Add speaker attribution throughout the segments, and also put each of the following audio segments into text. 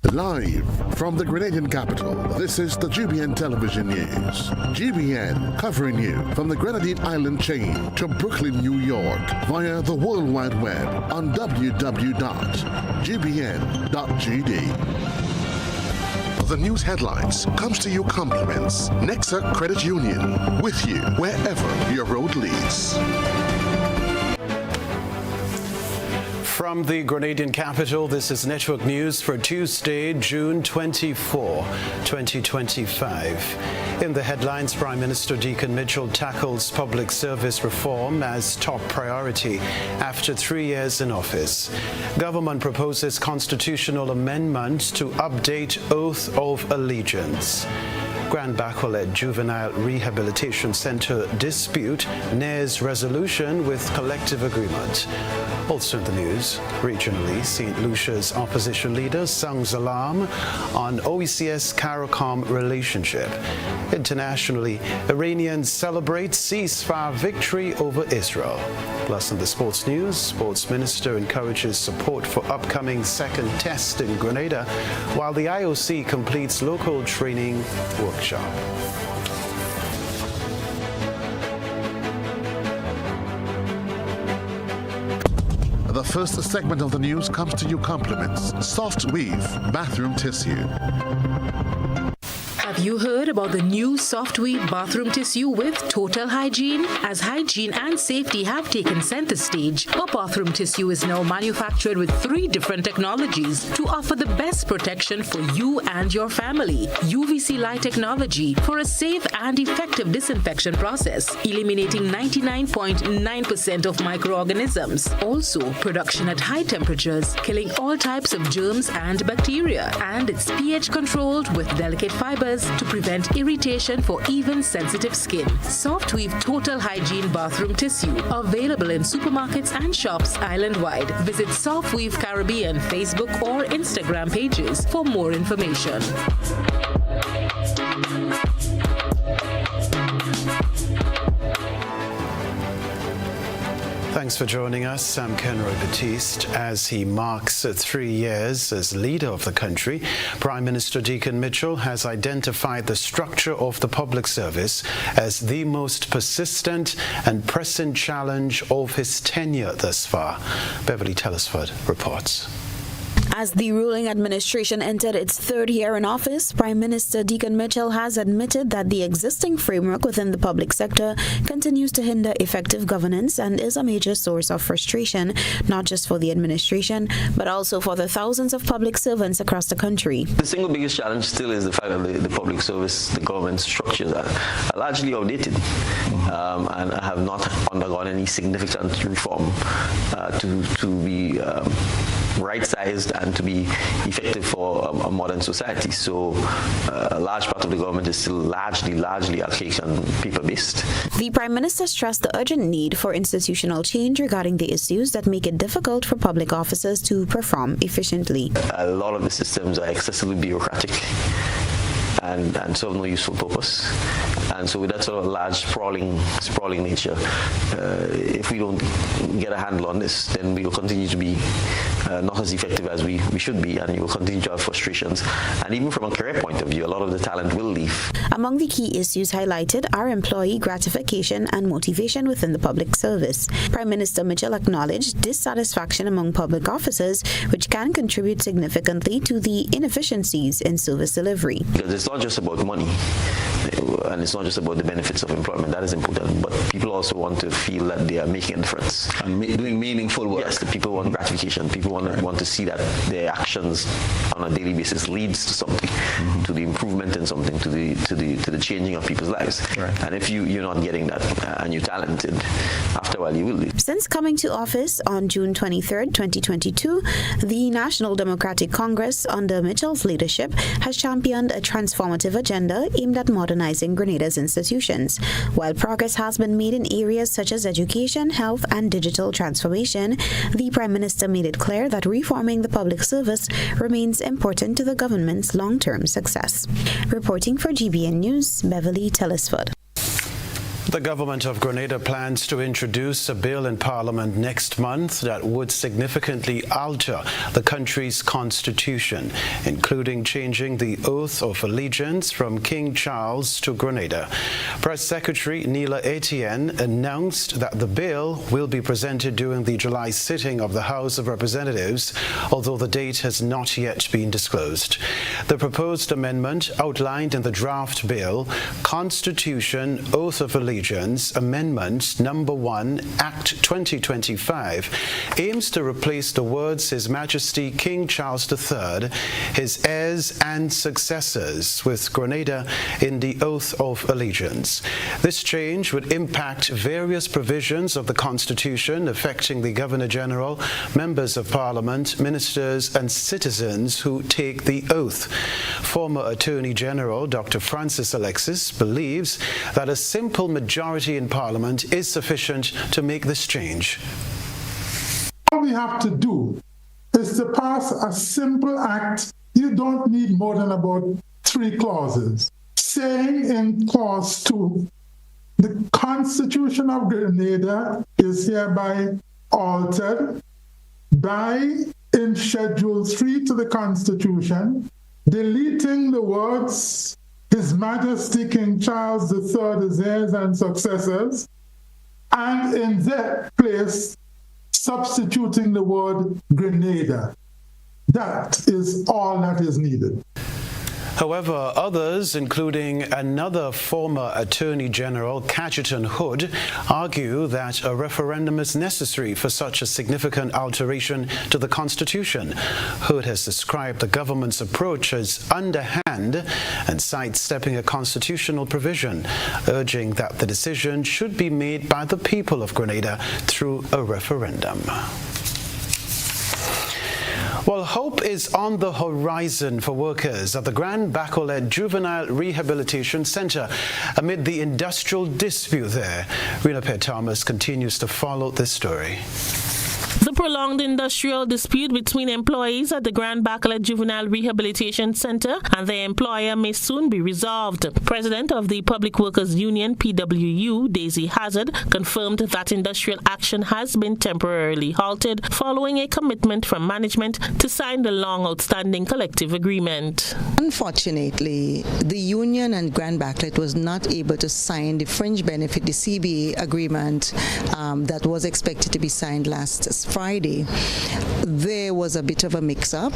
Speaker 1: Live from the Grenadian capital, this is the GBN television news. GBN covering you from the Grenadine Island chain to Brooklyn, New York via the World Wide Web on www.gbn.gd. The news headlines comes to you compliments Nexa Credit Union, with you wherever your road leads.
Speaker 2: From the Grenadian capital, this is Network News for Tuesday, June 24, 2025. In the headlines, Prime Minister Deacon Mitchell tackles public service reform as top priority after 3 years in office. Government proposes constitutional amendment to update Oath of Allegiance. Grand Bacolet Juvenile Rehabilitation Center dispute nears resolution with collective agreement. Also in the news, regionally, St. Lucia's opposition leader sounds alarm on OECS-CARICOM relationship. Internationally, Iranians celebrate ceasefire victory over Israel. Plus in the sports news, Sports Minister encourages support for upcoming second test in Grenada, while the IOC completes local training workshop.
Speaker 1: The first segment of the news comes to you compliments Soft Weave Bathroom Tissue.
Speaker 3: Have you heard about the new Soft Weave bathroom tissue with total hygiene? As hygiene and safety have taken center stage, our bathroom tissue is now manufactured with 3 different technologies to offer the best protection for you and your family. UVC light technology for a safe and effective disinfection process, eliminating 99.9% of microorganisms. Also, production at high temperatures, killing all types of germs and bacteria. And it's pH controlled with delicate fibers to prevent irritation for even sensitive skin. Soft Weave Total Hygiene Bathroom Tissue, available in supermarkets and shops island-wide. Visit Soft Weave Caribbean Facebook or Instagram pages for more information.
Speaker 2: Thanks for joining us. I'm Kenroy, Baptiste. As he marks 3 years as leader of the country, Prime Minister Deacon Mitchell has identified the structure of the public service as the most persistent and pressing challenge of his tenure thus far. Beverly Telesford reports.
Speaker 4: As the ruling administration entered its 3rd year in office, Prime Minister Deacon Mitchell has admitted that the existing framework within the public sector continues to hinder effective governance and is a major source of frustration, not just for the administration, but also for the thousands of public servants across the country.
Speaker 5: The single biggest challenge still is the fact that the public service, the government structures are largely outdated and have not undergone any significant reform to be right-sized and to be effective for a modern society. So a large part of the government is still largely archaic and paper-based.
Speaker 4: The Prime Minister stressed the urgent need for institutional change regarding the issues that make it difficult for public officers to perform efficiently.
Speaker 5: A lot of the systems are excessively bureaucratic and serve no useful purpose. And so with that sort of large sprawling nature, if we don't get a handle on this, then we will continue to be not as effective as we should be, and you will continue to have frustrations. And even from a career point of view, a lot of the talent will leave.
Speaker 4: Among the key issues highlighted are employee gratification and motivation within the public service. Prime Minister Mitchell acknowledged dissatisfaction among public officers, which can contribute significantly to the inefficiencies in service delivery.
Speaker 5: Because it's not just about money, and it's not just about the benefits of employment. That is important, but people also want to feel that they are making a difference
Speaker 6: and doing meaningful work.
Speaker 5: Yes, the people want gratification. People want to see that their actions on a daily basis leads to something, to the improvement in something, to the changing of people's lives.
Speaker 6: Right.
Speaker 5: And if you're not getting that and you're talented, after a while you will leave.
Speaker 4: Since coming to office on June 23, 2022, the National Democratic Congress under Mitchell's leadership has championed a transformative agenda aimed at modernizing Grenada's institutions. While progress has been made in areas such as education, health, and digital transformation, the Prime Minister made it clear that reforming the public service remains important to the government's long-term success. Reporting for GBN News, Beverly Telesford.
Speaker 2: The government of Grenada plans to introduce a bill in Parliament next month that would significantly alter the country's constitution, including changing the oath of allegiance from King Charles to Grenada. Press Secretary Neela Etienne announced that the bill will be presented during the July sitting of the House of Representatives, although the date has not yet been disclosed. The proposed amendment outlined in the draft bill, Constitution Oath of Allegiance Amendment Number 1, Act 2025, aims to replace the words His Majesty King Charles III, his heirs and successors with Grenada in the Oath of Allegiance. This change would impact various provisions of the Constitution affecting the Governor-General, members of Parliament, ministers and citizens who take the oath. Former Attorney General Dr. Francis Alexis believes that a simple majority in Parliament is sufficient to make this change.
Speaker 6: All we have to do is to pass a simple act. You don't need more than about 3 clauses. Saying in clause 2, the Constitution of Grenada is hereby altered by, in Schedule 3 to the Constitution, deleting the words His Majesty King Charles III, his heirs and successors, and in that place substituting the word Grenada. That is all that is needed.
Speaker 2: However, others, including another former Attorney General, Cajetan Hood, argue that a referendum is necessary for such a significant alteration to the Constitution. Hood has described the government's approach as underhand and sidestepping a constitutional provision, urging that the decision should be made by the people of Grenada through a referendum. Well, hope is on the horizon for workers at the Grand Bacolet Juvenile Rehabilitation Center amid the industrial dispute there. Rena Thomas continues to follow this story.
Speaker 7: The prolonged industrial dispute between employees at the Grand Bacolet Juvenile Rehabilitation Center and their employer may soon be resolved. President of the Public Workers Union, PWU, Daisy Hazard, confirmed that industrial action has been temporarily halted following a commitment from management to sign the long outstanding collective agreement.
Speaker 8: Unfortunately, the union and Grand Bacolet was not able to sign the fringe benefit, the CBA agreement that was expected to be signed last Friday. There was a bit of a mix-up,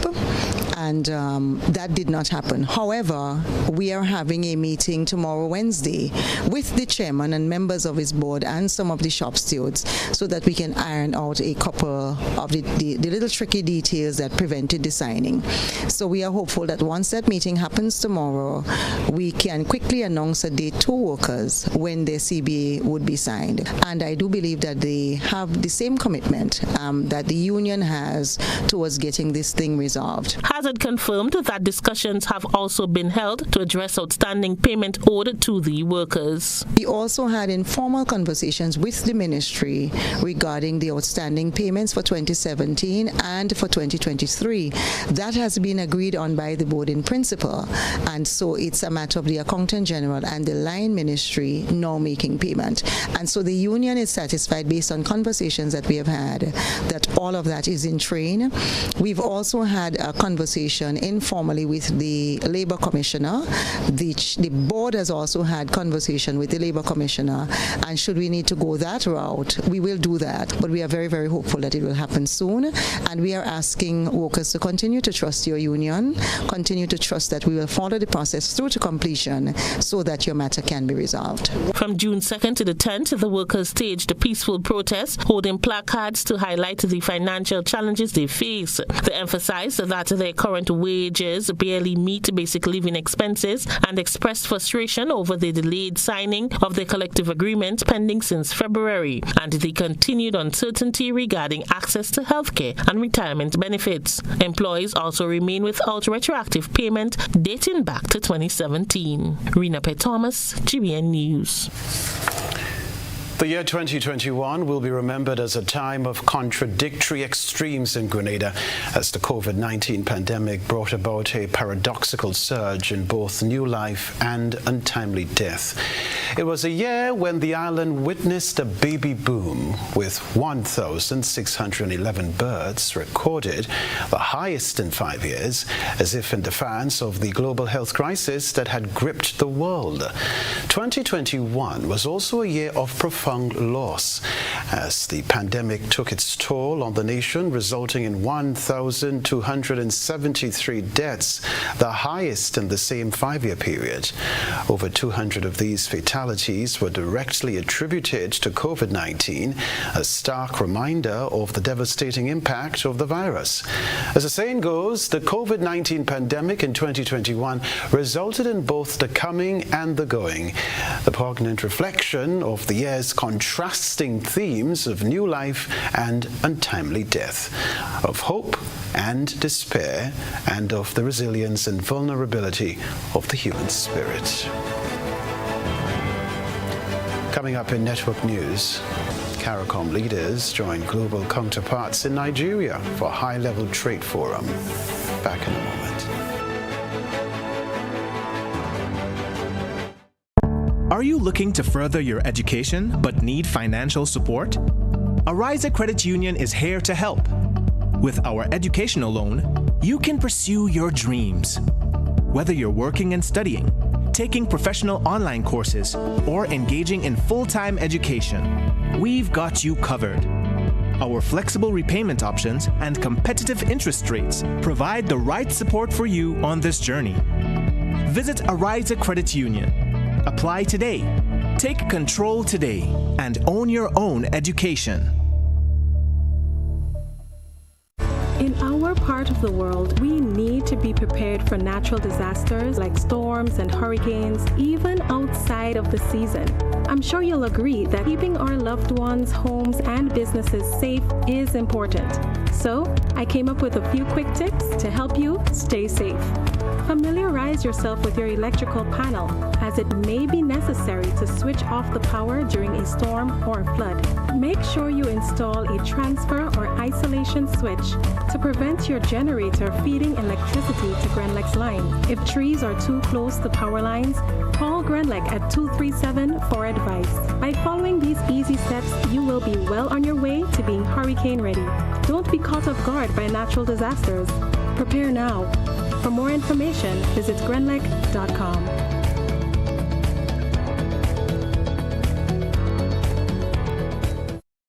Speaker 8: and that did not happen. However, we are having a meeting tomorrow, Wednesday, with the chairman and members of his board and some of the shop stewards so that we can iron out a couple of the little tricky details that prevented the signing. So we are hopeful that once that meeting happens tomorrow, we can quickly announce a date to workers when their CBA would be signed. And I do believe that they have the same commitment that the union has towards getting this thing resolved.
Speaker 7: Hazard confirmed that discussions have also been held to address outstanding payment owed to the workers.
Speaker 8: We also had informal conversations with the ministry regarding the outstanding payments for 2017 and for 2023. That has been agreed on by the board in principle, and so it's a matter of the Accountant General and the line ministry now making payment. And so the union is satisfied based on conversations that we have had that all of that is in train. We've also had a conversation informally with the Labour Commissioner. The board has also had conversation with the Labour Commissioner, and should we need to go that route, we will do that. But we are very, very hopeful that it will happen soon, and we are asking workers to continue to trust your union, continue to trust that we will follow the process through to completion so that your matter can be resolved.
Speaker 7: From June 2nd to the 10th, the workers staged a peaceful protest, holding placards to highlight the financial challenges they face. They emphasized that their current wages barely meet basic living expenses and expressed frustration over the delayed signing of the collective agreement pending since February and the continued uncertainty regarding access to healthcare and retirement benefits. Employees also remain without retroactive payment dating back to 2017. Rena Thomas, GBN News.
Speaker 2: The year 2021 will be remembered as a time of contradictory extremes in Grenada as the COVID-19 pandemic brought about a paradoxical surge in both new life and untimely death. It was a year when the island witnessed a baby boom with 1,611 births recorded, the highest in 5 years, as if in defiance of the global health crisis that had gripped the world. 2021 was also a year of profound loss as the pandemic took its toll on the nation, resulting in 1,273 deaths, the highest in the same 5-year period. Over 200 of these fatalities were directly attributed to COVID-19, a stark reminder of the devastating impact of the virus. As the saying goes, the COVID-19 pandemic in 2021 resulted in both the coming and the going, the poignant reflection of the year's contrasting themes of new life and untimely death, of hope and despair, and of the resilience and vulnerability of the human spirit. Coming up in Network News, CARICOM leaders join global counterparts in Nigeria for high-level trade forum. Back in a moment.
Speaker 9: Are you looking to further your education but need financial support? Arise Credit Union is here to help. With our educational loan, you can pursue your dreams. Whether you're working and studying, taking professional online courses, or engaging in full-time education, we've got you covered. Our flexible repayment options and competitive interest rates provide the right support for you on this journey. Visit Arise Credit Union. Apply today, take control today, and own your own education.
Speaker 10: In our part of the world, we need to be prepared for natural disasters like storms and hurricanes, even outside of the season. I'm sure you'll agree that keeping our loved ones, homes, and businesses safe is important. So, I came up with a few quick tips to help you stay safe. Familiarize yourself with your electrical panel, as it may be necessary to switch off the power during a storm or a flood. Make sure you install a transfer or isolation switch to prevent your generator feeding electricity to Grenlec's line. If trees are too close to power lines, call Grenlec at 237 for advice. By following these easy steps, you will be well on your way to being hurricane ready. Don't be caught off guard by natural disasters. Prepare now. For more information, visit grenlec.com.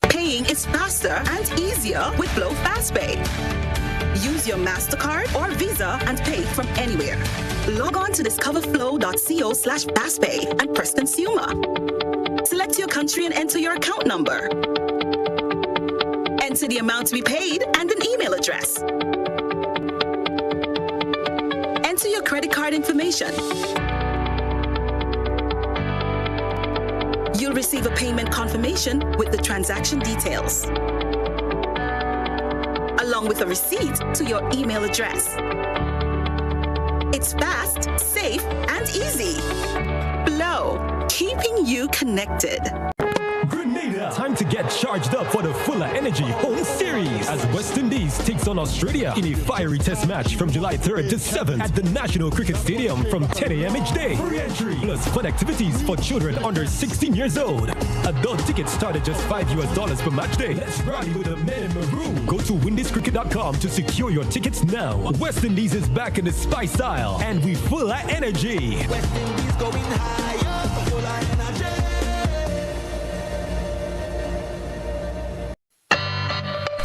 Speaker 11: Paying is faster and easier with Blow FastPay. Use your MasterCard or Visa and pay from anywhere. Log on to discoverflow.co/fastpay and press Consumer. Select your country and enter your account number. Enter the amount to be paid and an email address. Enter your credit card information. You'll receive a payment confirmation with the transaction details, along with a receipt to your email address. It's fast, safe, and easy. Blow, keeping you connected.
Speaker 12: Grenada, time to get charged up for the Fuller Energy Home Series as West Indies takes on Australia in a fiery test match from July 3rd to 7th at the National Cricket Stadium from 10 a.m. each day. Free entry plus fun activities for children under 16 years old. Adult tickets start at just $5 per match day. Let's rally with the men in maroon. Go to windiscricket.com to secure your tickets now. West Indies is back in the spice style and we Fuller Energy. West Indies going higher, Fuller Energy.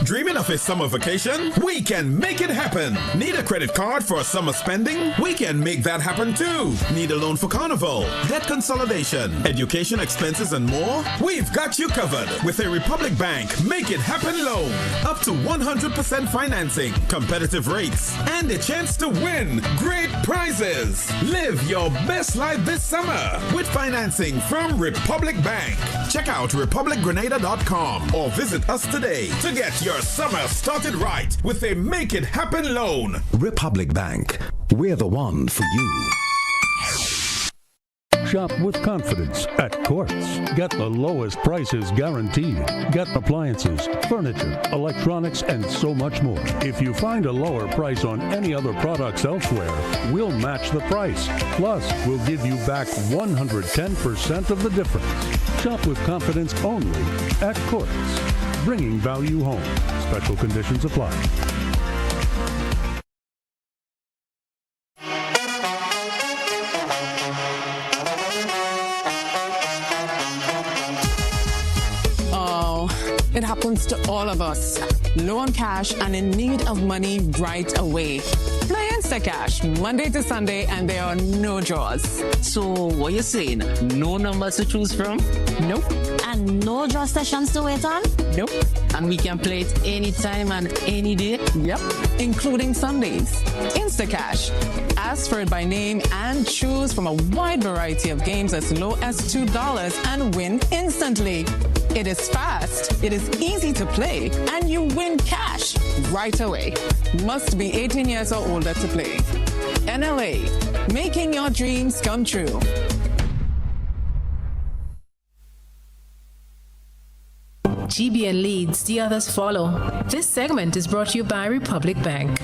Speaker 13: Dreaming of a summer vacation? We can make it happen. Need a credit card for summer spending? We can make that happen too. Need a loan for carnival, debt consolidation, education expenses, and more? We've got you covered with a Republic Bank Make It Happen loan. Up to 100% financing, competitive rates, and a chance to win great prizes. Live your best life this summer with financing from Republic Bank. Check out republicgrenada.com or visit us today to get your summer started right with a Make It Happen loan.
Speaker 14: Republic Bank, we're the one for you. Shop with confidence at Quartz. Get the lowest prices guaranteed. Get appliances, furniture, electronics, and so much more. If you find a lower price on any other products elsewhere, we'll match the price. Plus, we'll give you back 110% of the difference. Shop with confidence only at Quartz. Bringing value home. Special conditions apply.
Speaker 15: It happens to all of us. Low on cash and in need of money right away. Play Instacash Monday to Sunday and there are no draws.
Speaker 16: So what you saying? No numbers to choose from?
Speaker 15: Nope.
Speaker 17: And no draw sessions to wait on?
Speaker 15: Nope.
Speaker 16: And we can play it anytime and any day?
Speaker 15: Yep. Including Sundays. Instacash. Ask for it by name and choose from a wide variety of games as low as $2 and win instantly. It is fast, it is easy to play, and you win cash right away. Must be 18 years or older to play. NLA, making your dreams come true.
Speaker 3: GBN leads, the others follow. This segment is brought to you by Republic Bank.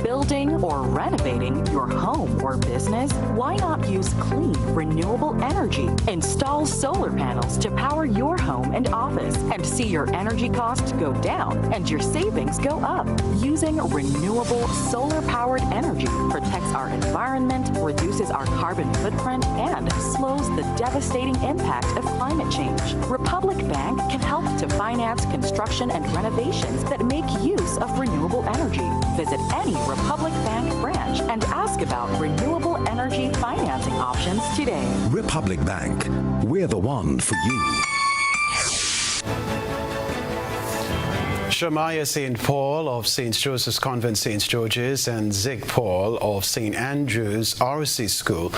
Speaker 18: Building or renovating your home or business? Why not use clean, renewable energy? Install solar panels to power your home and office and see your energy costs go down and your savings go up. Using renewable solar-powered energy protects our environment, reduces our carbon footprint, and slows the devastating impact of climate change. Republic Bank can help to finance construction and renovations that make use of renewable energy. Visit any Republic Bank branch and ask about renewable energy financing options today.
Speaker 19: Republic Bank, we're the one for you.
Speaker 2: Shemaiah St. Paul of St. Joseph's Convent St. George's and Zig Paul of St. Andrew's RC School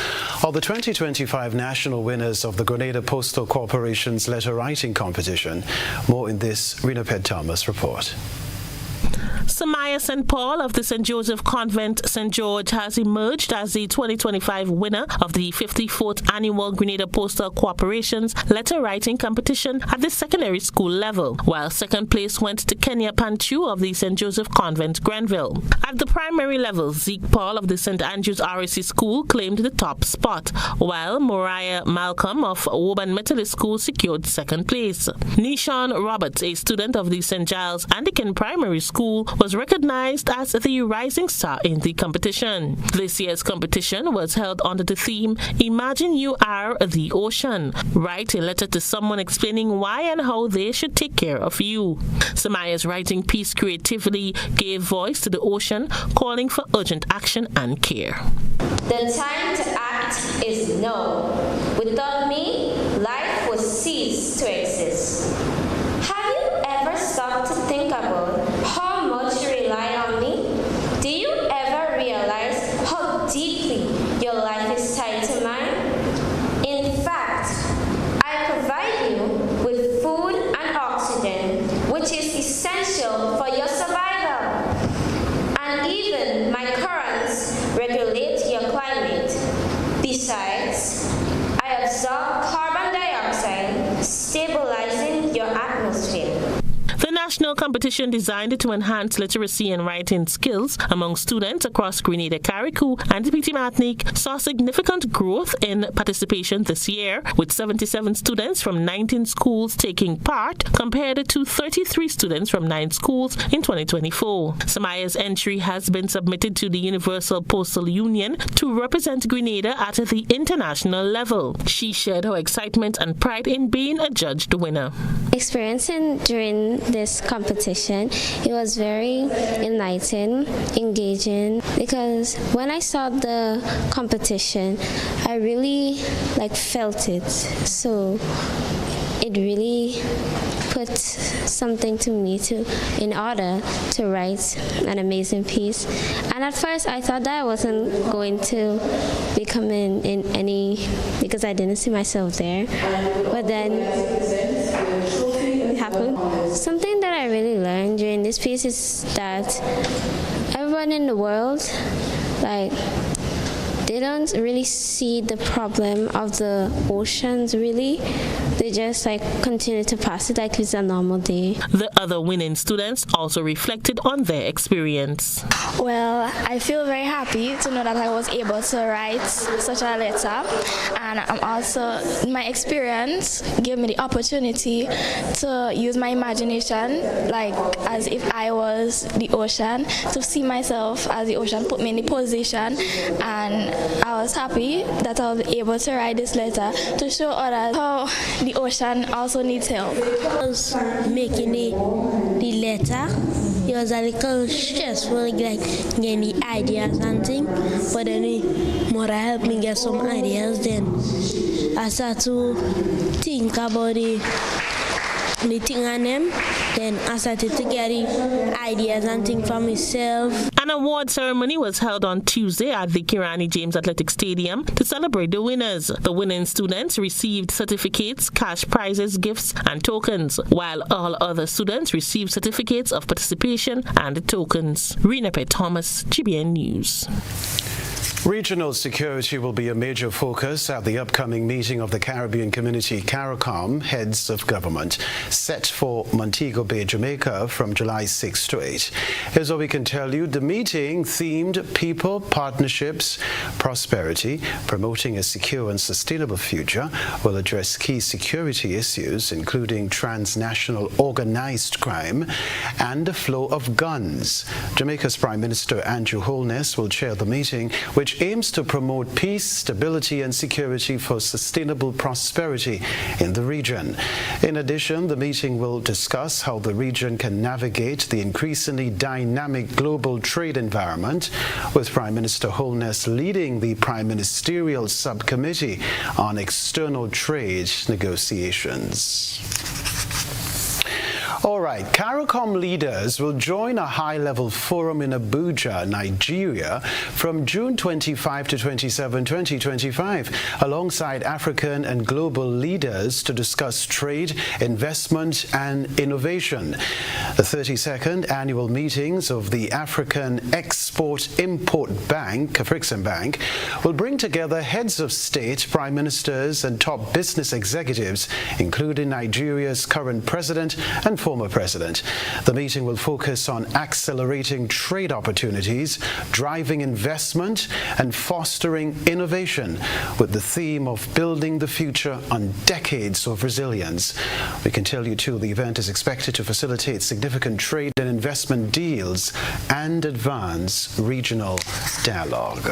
Speaker 2: are the 2025 national winners of the Grenada Postal Corporation's letter writing competition. More in this Rena Ped Thomas report.
Speaker 7: Shemaiah St. Paul of the St. Joseph Convent St. George has emerged as the 2025 winner of the 54th Annual Grenada Postal Corporation's letter writing competition at the secondary school level, while second place went to Kenya Panchu of the St. Joseph Convent Grenville. At the primary level, Zeke Paul of the St. Andrew's RAC School claimed the top spot, while Moriah Malcolm of Woburn Methodist School secured second place. Nishon Roberts, a student of the St. Giles Anglican Primary School, was recognized as the rising star in the competition. This year's competition was held under the theme, Imagine You Are the Ocean. Write a letter to someone explaining why and how they should take care of you. Shemaiah's writing piece creatively gave voice to the ocean, calling for urgent action and care.
Speaker 20: The time to act is now. Without me, life will cease to exist. Have you ever stopped to think about how much you rely on me? Do you ever realize how deeply your life is tied to mine? In fact, I provide you with food and oxygen, which is essential for your survival. And even my currents regulate your climate. Besides, I absorb carbon dioxide, stabilizing your atmosphere.
Speaker 7: The national competition designed to enhance literacy and writing skills among students across Grenada, Carriacou, and Petit Martinique saw significant growth in participation this year, with 77 students from 19 schools taking part, compared to 33 students from 9 schools in 2024. Shemaiah's entry has been submitted to the Universal Postal Union to represent Grenada at the international level. She shared her excitement and pride in being adjudged winner.
Speaker 21: Experiencing during this competition, it was very enlightening, engaging, because when I saw the competition, I really felt it. So it really put something to me in order to write an amazing piece. And at first I thought that I wasn't going to be coming in any, because I didn't see myself there. But then it happened. Something that I I really learned during this piece is that everyone in the world like, they don't really see the problem of the oceans, really. They just continue to pass it like it's a normal day.
Speaker 7: The other winning students also reflected on their experience.
Speaker 1: Well, I feel very happy to know that I was able to write such a letter, and I'm also, my experience gave me the opportunity to use my imagination, like as if I was the ocean, to see myself as the ocean, put me in the position, and I was happy that I was able to write this letter to show others how the ocean also needs help.
Speaker 22: I was making the letter. It was a little stressful, like getting the ideas and things, but then the mother helped me get some ideas. Then I started to think about the thing on them. Then I started to get the ideas and things for myself.
Speaker 7: An award ceremony was held on Tuesday at the Kirani James Athletic Stadium to celebrate the winners. The winning students received certificates, cash prizes, gifts, and tokens, while all other students received certificates of participation and tokens. Renape Thomas, GBN News.
Speaker 2: Regional security will be a major focus at the upcoming meeting of the Caribbean Community CARICOM heads of government, set for Montego Bay, Jamaica from July 6 to 8. Here's what we can tell you. The meeting, themed People, Partnerships, Prosperity, Promoting a Secure and Sustainable Future, will address key security issues, including transnational organized crime and the flow of guns. Jamaica's Prime Minister Andrew Holness will chair the meeting, which aims to promote peace, stability and security for sustainable prosperity in the region. In addition, the meeting will discuss how the region can navigate the increasingly dynamic global trade environment, with Prime Minister Holness leading the Prime Ministerial Subcommittee on External Trade Negotiations. All right, CARICOM leaders will join a high-level forum in Abuja, Nigeria, from June 25 to 27, 2025, alongside African and global leaders to discuss trade, investment, and innovation. The 32nd annual meetings of the African Export-Import Bank, Afrexim Bank, will bring together heads of state, prime ministers, and top business executives, including Nigeria's current president and former president. The meeting will focus on accelerating trade opportunities, driving investment, and fostering innovation, with the theme of building the future on decades of resilience. We can tell you too, the event is expected to facilitate significant trade and investment deals and advance regional dialogue.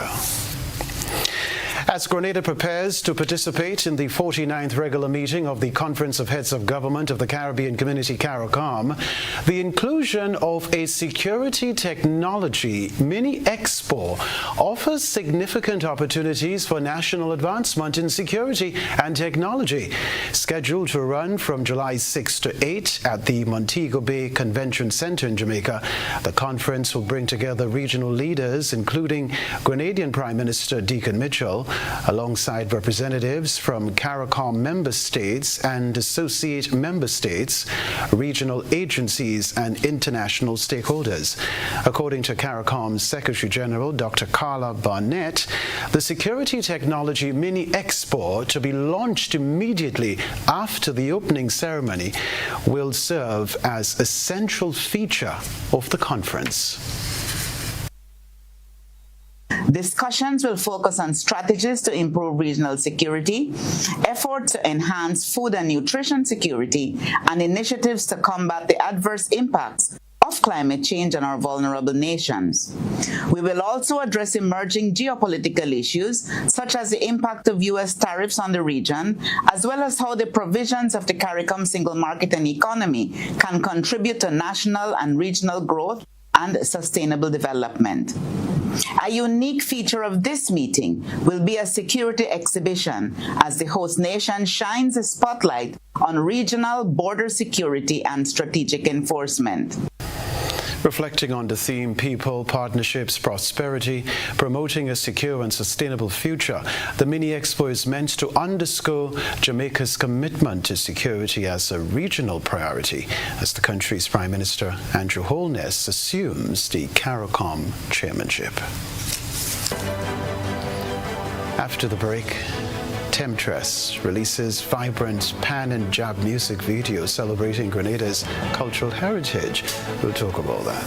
Speaker 2: As Grenada prepares to participate in the 49th regular meeting of the Conference of Heads of Government of the Caribbean Community CARICOM, the inclusion of a security technology mini-expo offers significant opportunities for national advancement in security and technology. Scheduled to run from July 6 to 8 at the Montego Bay Convention Center in Jamaica, the conference will bring together regional leaders, including Grenadian Prime Minister Deacon Mitchell, alongside representatives from CARICOM member states and associate member states, regional agencies and international stakeholders. According to CARICOM's Secretary General, Dr. Carla Barnett, the Security Technology Mini Expo, to be launched immediately after the opening ceremony, will serve as a central feature of the conference.
Speaker 23: Discussions will focus on strategies to improve regional security, efforts to enhance food and nutrition security, and initiatives to combat the adverse impacts of climate change on our vulnerable nations. We will also address emerging geopolitical issues, such as the impact of U.S. tariffs on the region, as well as how the provisions of the CARICOM single market and economy can contribute to national and regional growth and sustainable development. A unique feature of this meeting will be a security exhibition as the host nation shines a spotlight on regional border security and strategic enforcement.
Speaker 2: Reflecting on the theme People, Partnerships, Prosperity, Promoting a Secure and Sustainable Future, the Mini-Expo is meant to underscore Jamaica's commitment to security as a regional priority as the country's Prime Minister Andrew Holness assumes the CARICOM chairmanship. After the break, Temptress releases vibrant pan and jab music video celebrating Grenada's cultural heritage. We'll talk about that.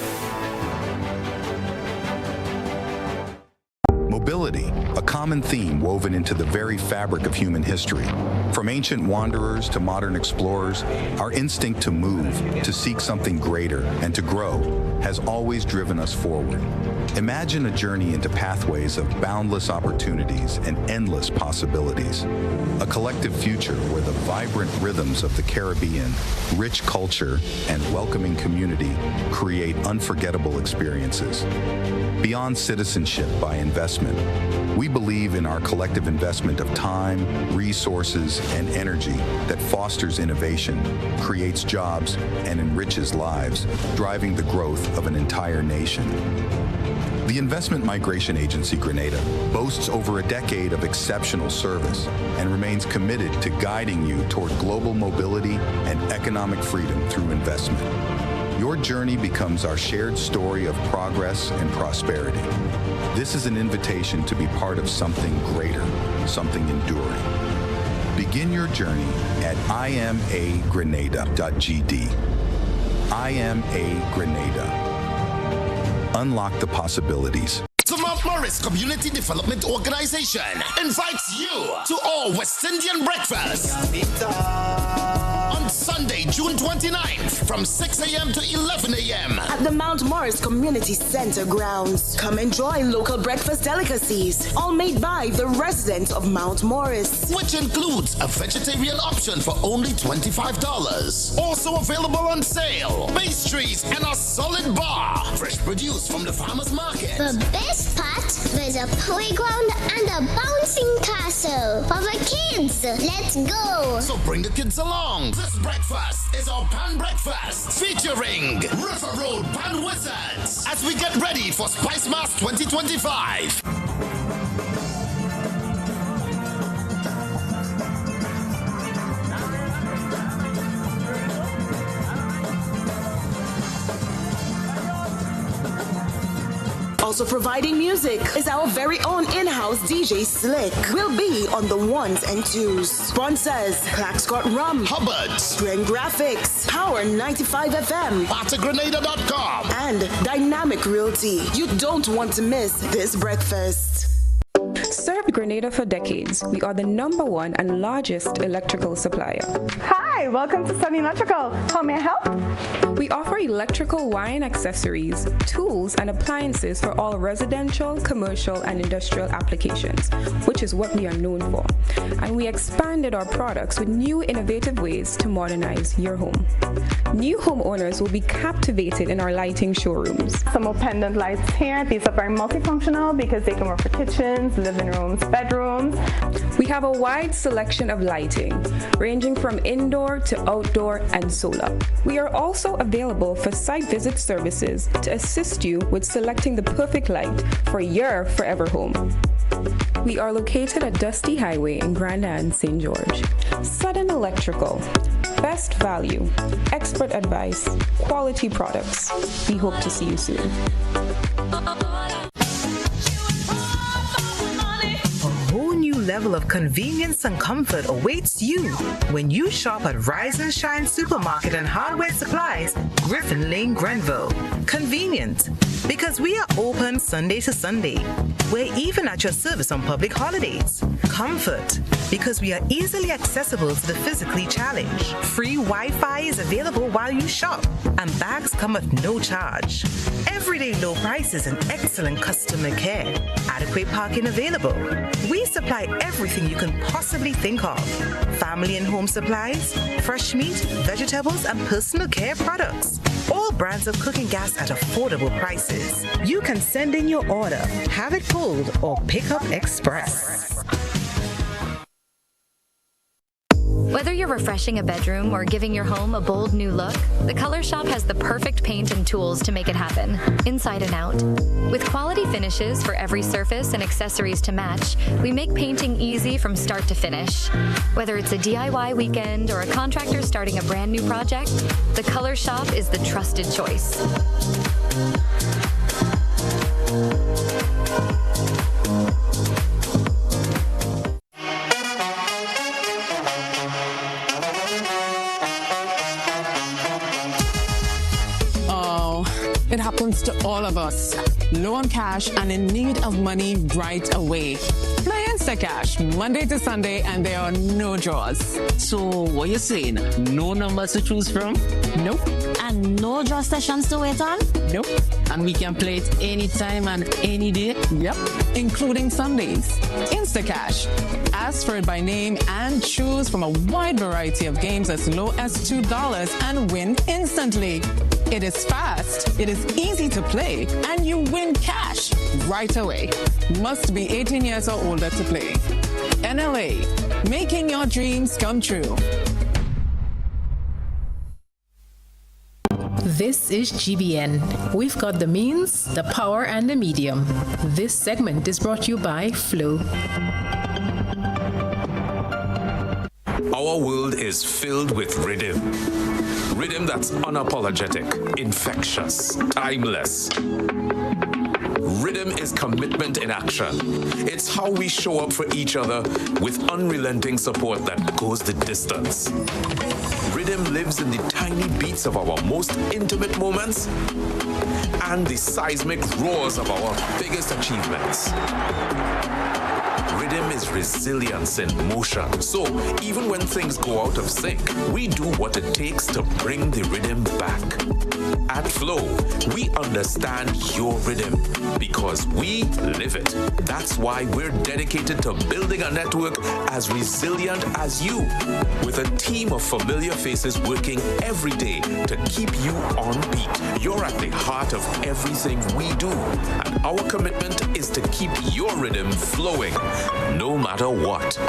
Speaker 4: Mobility, a common theme woven into the very fabric of human history. From ancient wanderers to modern explorers, our instinct to move, to seek something greater, and to grow has always driven us forward. Imagine a journey into pathways of boundless opportunities and endless possibilities. A collective future where the vibrant rhythms of the Caribbean, rich culture, and welcoming community create unforgettable experiences. Beyond citizenship by investment, we believe in our collective investment of time, resources, and energy that fosters innovation, creates jobs, and enriches lives, driving the growth of an entire nation. The Investment Migration Agency Grenada boasts over a decade of exceptional service and remains committed to guiding you toward global mobility and economic freedom through investment. Your journey becomes our shared story of progress and prosperity. This is an invitation to be part of something greater, something enduring. Begin your journey at imagrenada.gd. IMA Grenada. Unlock the possibilities.
Speaker 5: The Mount Morris Community Development Organization invites you to our West Indian breakfast on Sunday, June 29th from 6 a.m. to 11 a.m.
Speaker 6: at the Mount Morris Community Center grounds. Come enjoy local breakfast delicacies, all made by the residents of Mount Morris,
Speaker 5: which includes a vegetarian option for only $25. Also available on sale, pastries and a solid bar, fresh produce from the farmers market.
Speaker 24: The best part, there's a playground and a bouncing castle for the kids. Let's go.
Speaker 5: So bring the kids along. This breakfast is our Pan Breakfast featuring River Road Pan Wizards as we get ready for Spice Mass 2025.
Speaker 6: Also providing music is our very own in-house DJ Slick. We'll be on the ones and twos. Sponsors: Clack Scott Rum,
Speaker 5: Hubbard's,
Speaker 6: Strength Graphics, Power 95 FM,
Speaker 5: Patagrenada.com,
Speaker 6: and Dynamic Realty. You don't want to miss this breakfast.
Speaker 25: Served Grenada for decades, we are the #1 and largest electrical supplier.
Speaker 26: Hi, welcome to Sunny Electrical. How may I help?
Speaker 25: We offer electrical wire and accessories, tools, and appliances for all residential, commercial, and industrial applications, which is what we are known for. And we expanded our products with new innovative ways to modernize your home. New homeowners will be captivated in our lighting showrooms.
Speaker 26: Some more pendant lights here. These are very multifunctional because they can work for kitchens, living rooms, bedrooms.
Speaker 25: We have a wide selection of lighting, ranging from indoor to outdoor and solar. We are also available for site visit services to assist you with selecting the perfect light for your forever home. We are located at Dusty Highway in Grand Anne, St. George. Sudden Electrical. Best value, expert advice, quality products. We hope to see you soon.
Speaker 27: Level of convenience and comfort awaits you when you shop at Rise and Shine Supermarket and Hardware Supplies, Griffin Lane, Grenville. Convenient, because we are open Sunday to Sunday. We're even at your service on public holidays. Comfort, because we are easily accessible to the physically challenged. Free Wi-Fi is available while you shop, and bags come at no charge. Everyday low prices and excellent customer care. Adequate parking available. We supply everything you can possibly think of. Family and home supplies, fresh meat, vegetables, and personal care products. All brands of cooking gas at affordable prices. You can send in your order, have it pulled, or pick up express.
Speaker 28: Whether you're refreshing a bedroom or giving your home a bold new look, the Color Shop has the perfect paint and tools to make it happen, inside and out. With quality finishes for every surface and accessories to match, we make painting easy from start to finish. Whether it's a DIY weekend or a contractor starting a brand new project, the Color Shop is the trusted choice.
Speaker 15: It happens to all of us. Low on cash and in need of money right away. Play Instacash Monday to Sunday and there are no draws.
Speaker 16: So what you saying? No numbers to choose from?
Speaker 15: Nope.
Speaker 22: And no draw sessions to wait on?
Speaker 15: Nope.
Speaker 16: And we can play it anytime and any day?
Speaker 15: Yep, including Sundays. Instacash. Ask for it by name and choose from a wide variety of games as low as $2 and win instantly. It is fast, it is easy to play, and you win cash right away. Must be 18 years or older to play. NLA, making your dreams come true.
Speaker 8: This is GBN. We've got the means, the power, and the medium. This segment is brought to you by Flow.
Speaker 9: Our world is filled with rhythm. Rhythm that's unapologetic, infectious, timeless. Rhythm is commitment in action. It's how we show up for each other with unrelenting support that goes the distance. Rhythm lives in the tiny beats of our most intimate moments and the seismic roars of our biggest achievements. Rhythm is resilience in motion. So even when things go out of sync, we do what it takes to bring the rhythm back. At Flow, we understand your rhythm because we live it. That's why we're dedicated to building a network as resilient as you, with a team of familiar faces working every day to keep you on beat. You're at the heart of everything we do, and our commitment is to keep your rhythm flowing, no matter what.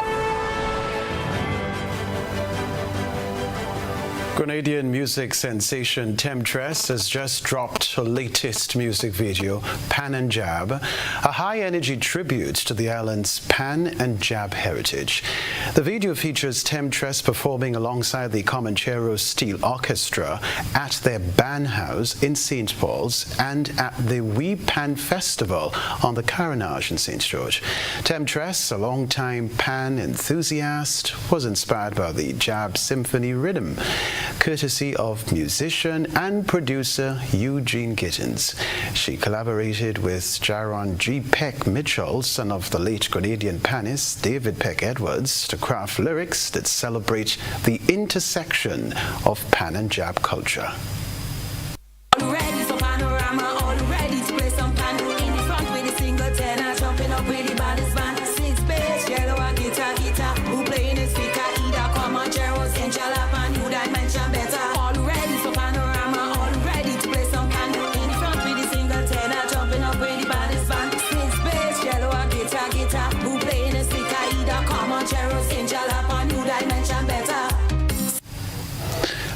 Speaker 2: Grenadian music sensation Temptress has just dropped her latest music video, Pan and Jab, a high-energy tribute to the island's Pan and Jab heritage. The video features Temptress performing alongside the Comanchero Steel Orchestra at their band house in St. Paul's and at the We Pan Festival on the Carenage in St. George. Temptress, a long-time Pan enthusiast, was inspired by the Jab symphony rhythm, courtesy of musician and producer Eugene Gittins. She collaborated with Jaron G. Peck Mitchell, son of the late Grenadian panist David Peck Edwards, to craft lyrics that celebrate the intersection of Pan and Jab culture.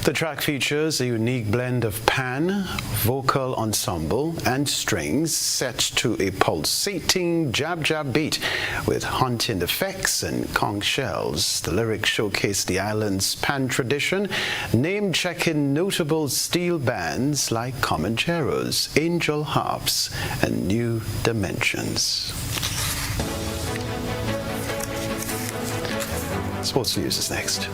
Speaker 2: The track features a unique blend of pan, vocal ensemble, and strings set to a pulsating jab-jab beat with haunting effects and conch shells. The lyrics showcase the island's pan tradition, name-checking notable steel bands like Comancheros, Angel Harps, and New Dimensions. Sports News is next.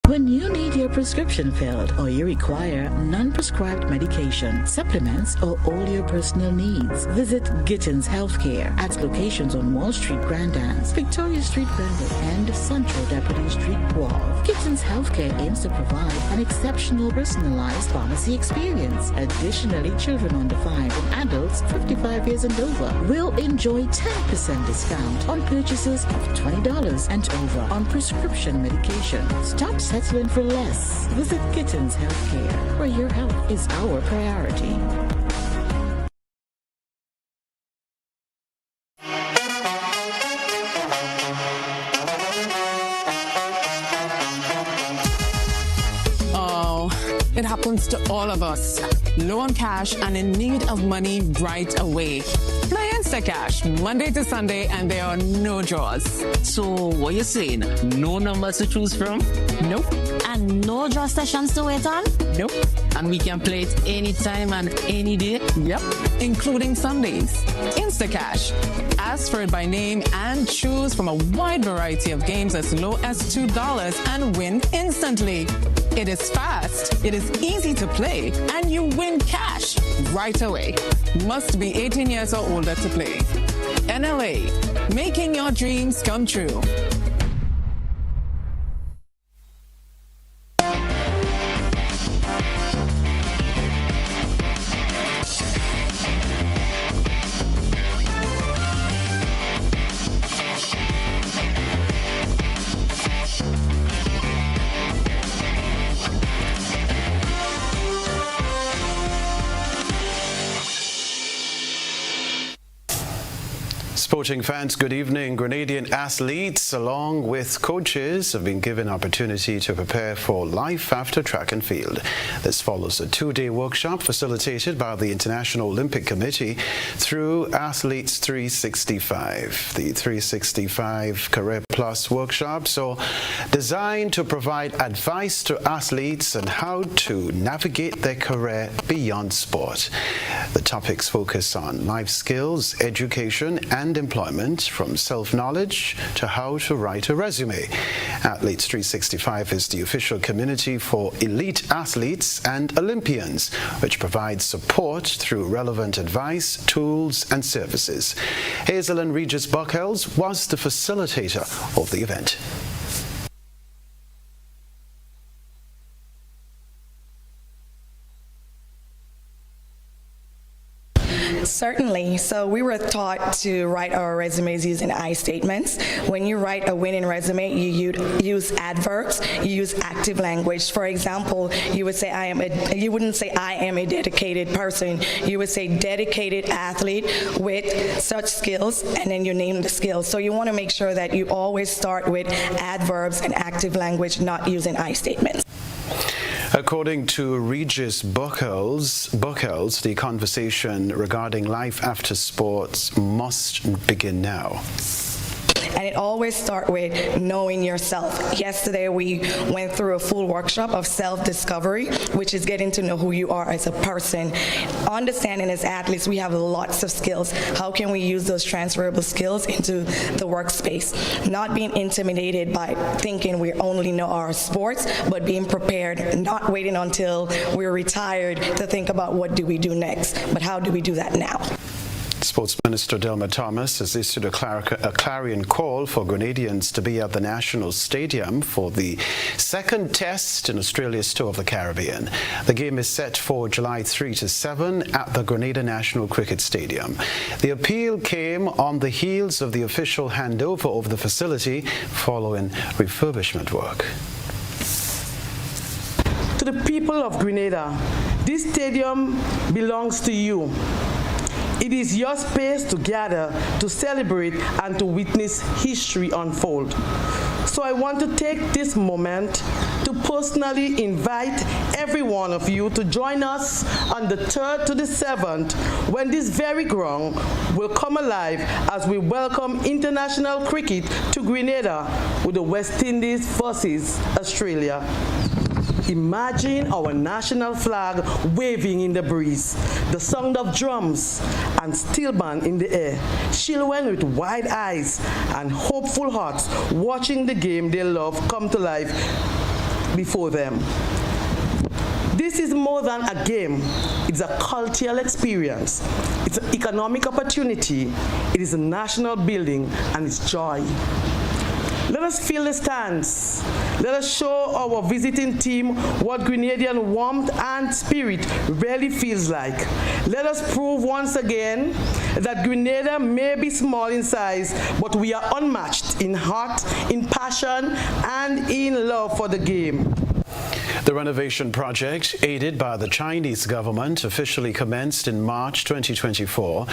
Speaker 10: When you need your prescription filled or you require non-prescribed medication, supplements, or all your personal needs, visit Gittins Healthcare at locations on Wall Street, Grand Anse, Victoria Street, Brandon, and Central Deputy Street, Wharf. Gittins Healthcare aims to provide an exceptional personalized pharmacy experience. Additionally, children under 5 and adults 55 years and over will enjoy 10% discount on purchases of $20 and over on prescription medication. Stop settling for less. Visit Gittins Healthcare, where your health is our priority.
Speaker 15: It happens to all of us. Low on cash and in need of money right away. Play Instacash Monday to Sunday and there are no draws.
Speaker 16: So what you saying? No numbers to choose from?
Speaker 15: Nope.
Speaker 22: And no draw sessions to wait on?
Speaker 15: Nope.
Speaker 16: And we can play it anytime and any day?
Speaker 15: Yep, including Sundays. Instacash. Ask for it by name and choose from a wide variety of games as low as $2 and win instantly. It is fast, it is easy to play, and you win cash right away. Must be 18 years or older to play. NLA, making your dreams come true.
Speaker 2: Sporting fans, good evening. Grenadian athletes, along with coaches, have been given opportunity to prepare for life after track and field. This follows a two-day workshop facilitated by the International Olympic Committee through Athletes 365. The 365 Career Plus workshops are designed to provide advice to athletes on how to navigate their career beyond sport. The topics focus on life skills, education, and employment, from self-knowledge to how to write a resume. Athletes 365 is the official community for elite athletes and Olympians, which provides support through relevant advice, tools, and services. Hazel and Regis Buckhells was the facilitator of the event.
Speaker 3: Certainly. So we were taught to write our resumes using I statements. When you write a winning resume, you use adverbs, you use active language. For example, you would say you wouldn't say I am a dedicated person. You would say dedicated athlete with such skills, and then you name the skills. So you want to make sure that you always start with adverbs and active language, not using I statements.
Speaker 2: According to Regis Buckhells, the conversation regarding life after sports must begin now.
Speaker 3: And it always starts with knowing yourself. Yesterday, we went through a full workshop of self-discovery, which is getting to know who you are as a person. Understanding as athletes, we have lots of skills. How can we use those transferable skills into the workspace? Not being intimidated by thinking we only know our sports, but being prepared, not waiting until we're retired to think about what do we do next, but how do we do that now?
Speaker 2: Sports Minister Delma Thomas has issued a clarion call for Grenadians to be at the National Stadium for the second test in Australia's Tour of the Caribbean. The game is set for July 3 to 7 at the Grenada National Cricket Stadium. The appeal came on the heels of the official handover of the facility following refurbishment work.
Speaker 11: To the people of Grenada, this stadium belongs to you. It is your space to gather, to celebrate, and to witness history unfold. So I want to take this moment to personally invite every one of you to join us on the 3rd to the 7th, when this very ground will come alive as we welcome international cricket to Grenada with the West Indies versus Australia. Imagine our national flag waving in the breeze, the sound of drums and steel band in the air, children with wide eyes and hopeful hearts watching the game they love come to life before them. This is more than a game. It's a cultural experience. It's an economic opportunity. It is a national building, and it's joy. Let us fill the stands. Let us show our visiting team what Grenadian warmth and spirit really feels like. Let us prove once again that Grenada may be small in size, but we are unmatched in heart, in passion, and in love for the game.
Speaker 2: The renovation project, aided by the Chinese government, officially commenced in March 2024.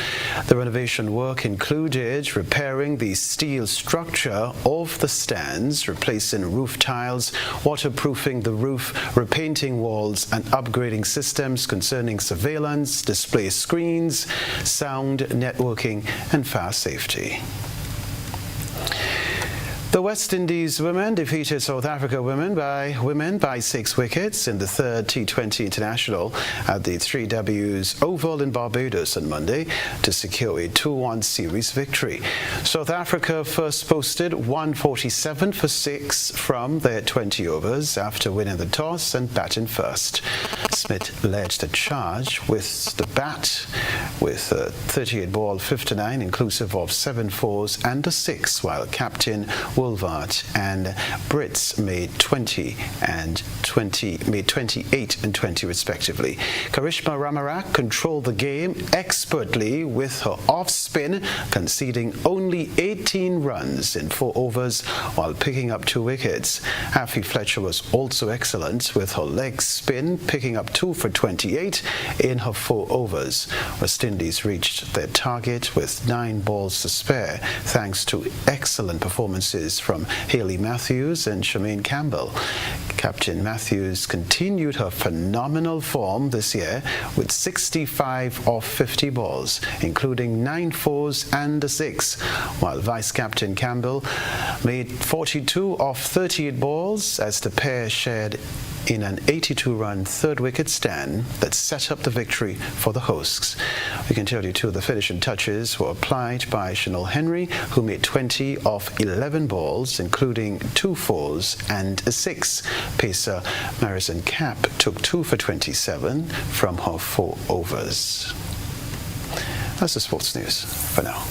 Speaker 2: The renovation work included repairing the steel structure of the stands, replacing roof tiles, waterproofing the roof, repainting walls, and upgrading systems concerning surveillance, display screens, sound, networking, and fire safety. The West Indies women defeated South Africa women by 6 wickets in the third T20 International at the 3Ws Oval in Barbados on Monday to secure a 2-1 series victory. South Africa first posted 147 for 6 from their 20 overs after winning the toss and batting first. Smith led the charge with the bat with 38 ball 59 inclusive of 7 fours and a 6, while captain Woolvart and Brits made 28 and 20 respectively. Karishma Ramarak controlled the game expertly with her off-spin, conceding only 18 runs in 4 overs while picking up 2 wickets. Afi Fletcher was also excellent with her leg spin, picking up 2 for 28 in her 4 overs. West Indies reached their target with 9 balls to spare thanks to excellent performances from Hayley Matthews and Shemaine Campbell. Captain Matthews continued her phenomenal form this year with 65 of 50 balls, including 9 fours and a 6, while Vice-Captain Campbell made 42 of 38 balls as the pair shared in an 82-run third-wicket stand that set up the victory for the hosts. We can tell you too the finishing touches were applied by Chanel Henry, who made 20 of 11 balls, including 2 fours and a 6. Pacer Marison Cap took 2 for 27 from her 4 overs. That's the sports news for now.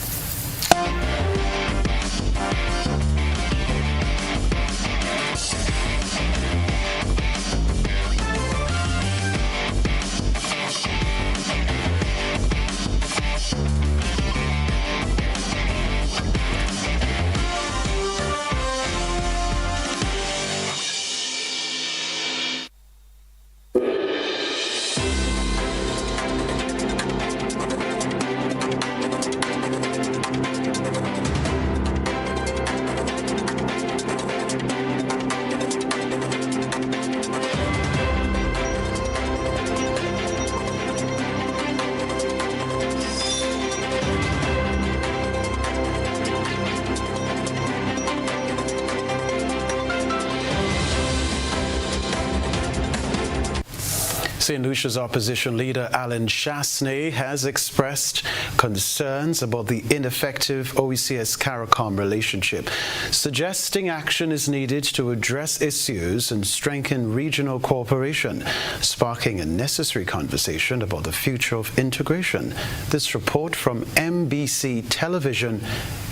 Speaker 2: St. Lucia's opposition leader Alan Chasney has expressed concerns about the ineffective OECS-CARICOM relationship, suggesting action is needed to address issues and strengthen regional cooperation, sparking a necessary conversation about the future of integration. This report from MBC Television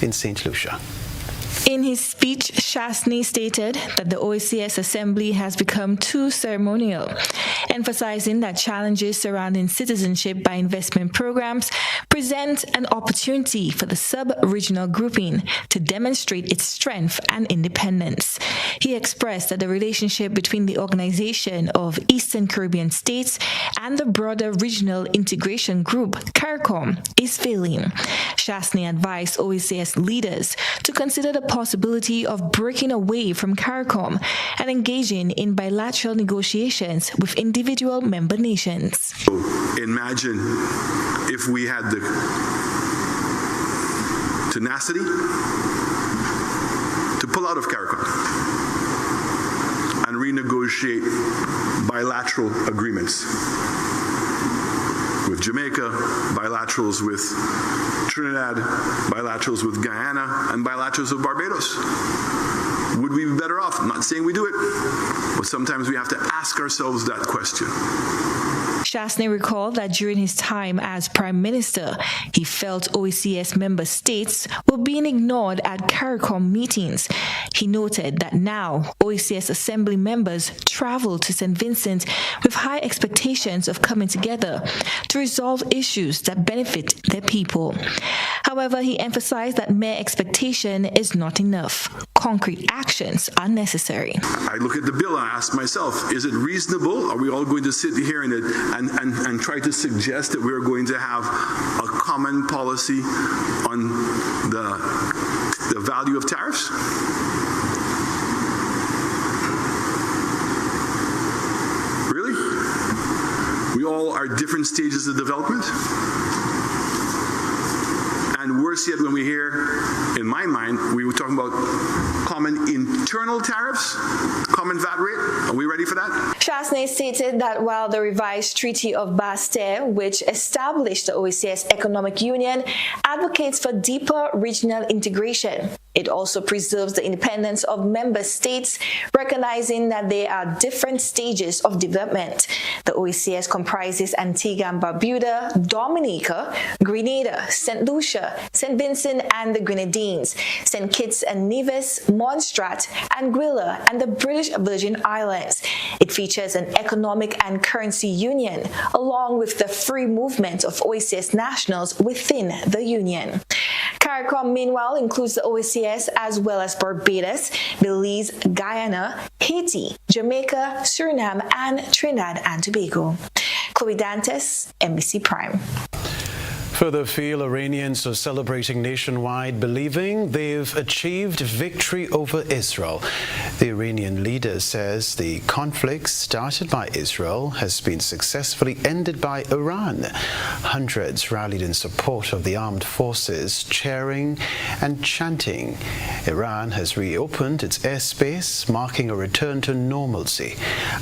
Speaker 2: in St. Lucia.
Speaker 12: In his speech, Chasney stated that the OECS Assembly has become too ceremonial, emphasizing that challenges surrounding citizenship by investment programs present an opportunity for the sub-regional grouping to demonstrate its strength and independence. He expressed that the relationship between the Organization of Eastern Caribbean States and the broader Regional Integration Group, CARICOM, is failing. Chasney advised OECS leaders to consider the possibility of breaking away from CARICOM and engaging in bilateral negotiations with individual member nations.
Speaker 13: Imagine if we had the tenacity to pull out of CARICOM and renegotiate bilateral agreements with Jamaica, bilaterals with Trinidad, bilaterals with Guyana, and bilaterals with Barbados. Would we be better off? I'm not saying we do it, but sometimes we have to ask ourselves that question.
Speaker 12: Chasney recalled that during his time as Prime Minister, he felt OECS member states were being ignored at CARICOM meetings. He noted that now OECS Assembly members travel to St. Vincent with high expectations of coming together to resolve issues that benefit their people. However, he emphasized that mere expectation is not enough. Concrete actions are necessary.
Speaker 13: I look at the bill and I ask myself, is it reasonable? Are we all going to sit here and try to suggest that we're going to have a common policy on the value of tariffs? Really? We all are different stages of development. And worse yet, when we hear, in my mind, we were talking about common internal tariffs, common VAT rate. Are we ready for that?
Speaker 12: Chasney stated that while the revised Treaty of Baptiste, which established the OECS Economic Union, advocates for deeper regional integration, it also preserves the independence of member states, recognizing that there are different stages of development. The OECS comprises Antigua and Barbuda, Dominica, Grenada, St. Lucia, St. Vincent and the Grenadines, St. Kitts and Nevis, Montserrat, Anguilla, and the British Virgin Islands. It features an economic and currency union, along with the free movement of OECS nationals within the union. CARICOM, meanwhile, includes the OECS as well as Barbados, Belize, Guyana, Haiti, Jamaica, Suriname, and Trinidad and Tobago. Chloe Dantes, NBC Prime.
Speaker 2: Further afield, Iranians are celebrating nationwide, believing they've achieved victory over Israel. The Iranian leader says the conflict started by Israel has been successfully ended by Iran. Hundreds rallied in support of the armed forces, cheering and chanting. Iran has reopened its airspace, marking a return to normalcy.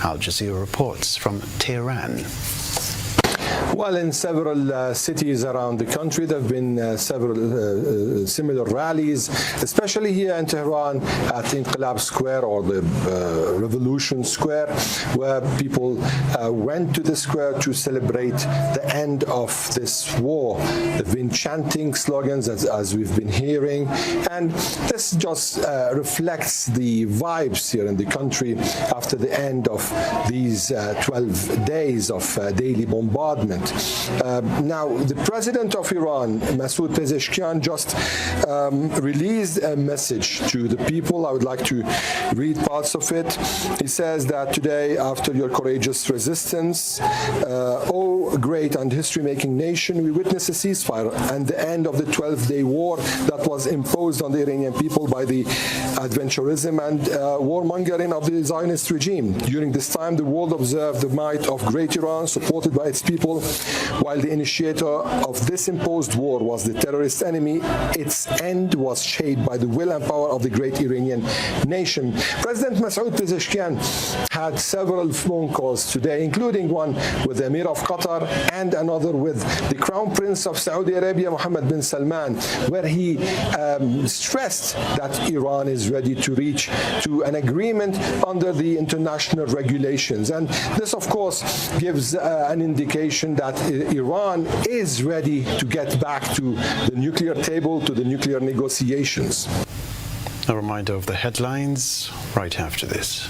Speaker 2: Al Jazeera reports from Tehran.
Speaker 1: Well, in several cities around the country, there have been several similar rallies, especially here in Tehran at Inqilab Square or the Revolution Square, where people went to the square to celebrate the end of this war. They've been chanting slogans as we've been hearing, and this just reflects the vibes here in the country after the end of these 12 days of daily bombardment. Now, the president of Iran, Masoud Pezeshkian, just released a message to the people. I would like to read parts of it. He says that today, after your courageous resistance, O great and history-making nation, we witness a ceasefire and the end of the 12-day war that was imposed on the Iranian people by the adventurism and warmongering of the Zionist regime. During this time, the world observed the might of great Iran, supported by its people. While the initiator of this imposed war was the terrorist enemy, its end was shaped by the will and power of the great Iranian nation. President Masoud Pezeshkian had several phone calls today, including one with the Emir of Qatar and another with the Crown Prince of Saudi Arabia, Mohammed bin Salman, where he stressed that Iran is ready to reach to an agreement under the international regulations. And this, of course, gives an indication that Iran is ready to get back to the nuclear table, to the nuclear negotiations.
Speaker 2: A reminder of the headlines right after this.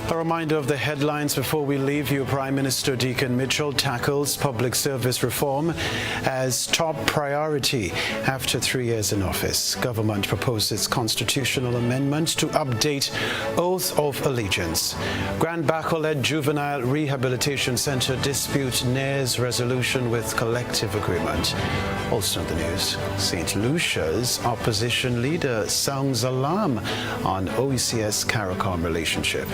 Speaker 2: A reminder of the headlines before we leave you. Prime Minister Deacon Mitchell tackles public service reform as top priority after 3 years in office. Government proposes constitutional amendment to update Oath of Allegiance. Grand Bako-led Juvenile Rehabilitation Center dispute nears resolution with collective agreement. Also in the news, St. Lucia's opposition leader sounds alarm on OECS CARICOM relationship.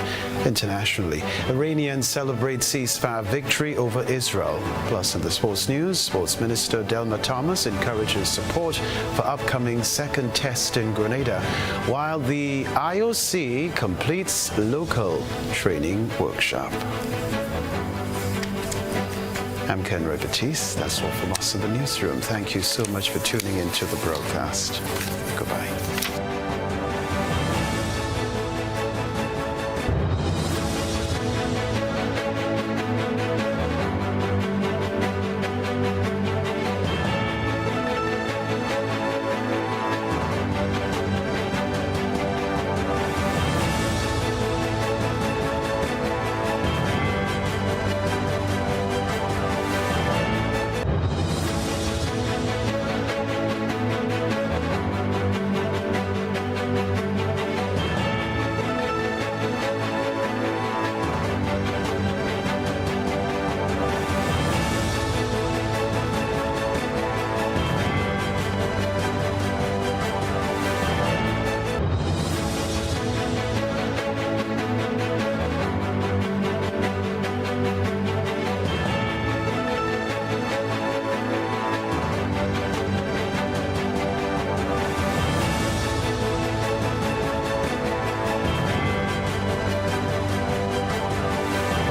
Speaker 2: Internationally, Iranians celebrate ceasefire victory over Israel. Plus, in the sports news, Sports Minister Delma Thomas encourages support for upcoming second test in Grenada, while the IOC completes local training workshop. I'm Kenroy, Baptiste. That's all from us in the newsroom. Thank you so much for tuning into the broadcast. Goodbye.